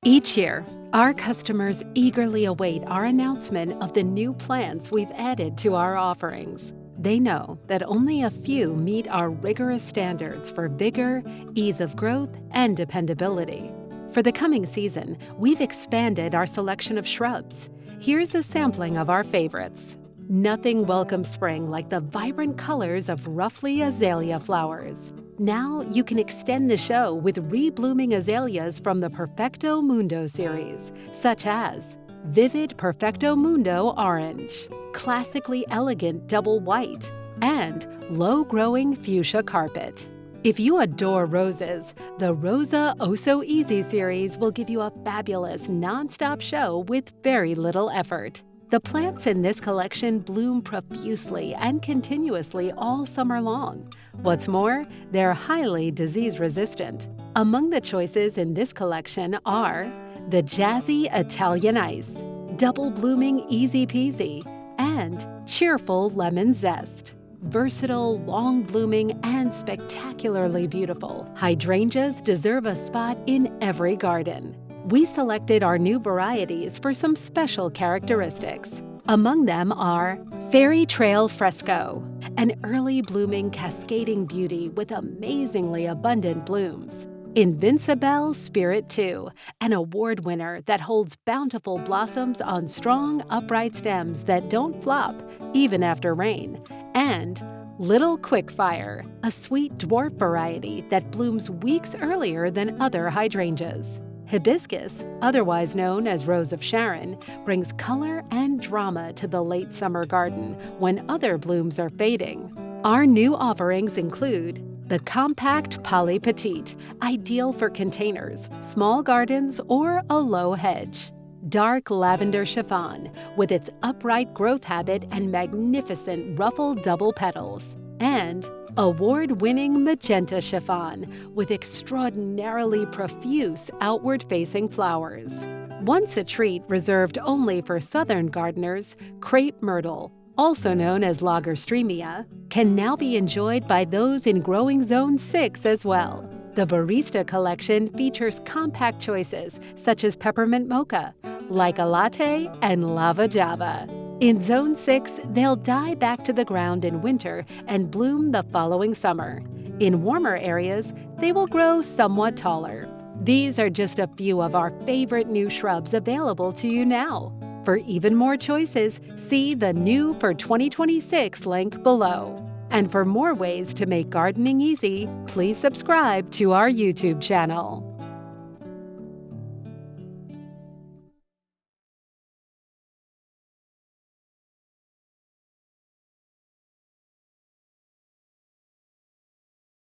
Each year, our customers eagerly await our announcement of the new plants we've added to our offerings. They know that only a few meet our rigorous standards for vigor, ease of growth, and dependability. For the coming season, we've expanded our selection of shrubs. Here's a sampling of our favorites. Nothing welcomes spring like the vibrant colors of ruffly azalea flowers. Now you can extend the show with reblooming azaleas from the Perfecto Mundo series, such as Vivid Perfecto Mundo Orange, Classically Elegant Double White, and Low-Growing Fuchsia Carpet. If you adore roses, the Rosa Oh So Easy series will give you a fabulous non-stop show with very little effort. The plants in this collection bloom profusely and continuously all summer long. What's more, they're highly disease-resistant. Among the choices in this collection are the Jazzy Italian Ice, Double Blooming Easy Peasy, and Cheerful Lemon Zest. Versatile, long-blooming, and spectacularly beautiful, hydrangeas deserve a spot in every garden. We selected our new varieties for some special characteristics. Among them are Fairy Trail Fresco, an early blooming cascading beauty with amazingly abundant blooms. Invincibelle Spirit 2, an award winner that holds bountiful blossoms on strong, upright stems that don't flop, even after rain. And Little Quickfire, a sweet dwarf variety that blooms weeks earlier than other hydrangeas. Hibiscus, otherwise known as Rose of Sharon, brings color and drama to the late summer garden when other blooms are fading. Our new offerings include the Compact Poly Petite, ideal for containers, small gardens, or a low hedge. Dark Lavender Chiffon, with its upright growth habit and magnificent ruffled double petals. And award-winning Magenta Chiffon, with extraordinarily profuse outward-facing flowers. Once a treat reserved only for southern gardeners, Crepe Myrtle, also known as Lagerstremia, can now be enjoyed by those in Growing Zone 6 as well. The Barista Collection features compact choices such as Peppermint Mocha, Like a Latte, and Lava Java. In Zone 6, they'll die back to the ground in winter and bloom the following summer. In warmer areas, they will grow somewhat taller. These are just a few of our favorite new shrubs available to you now. For even more choices, see the New for 2026 link below. And for more ways to make gardening easy, please subscribe to our YouTube channel.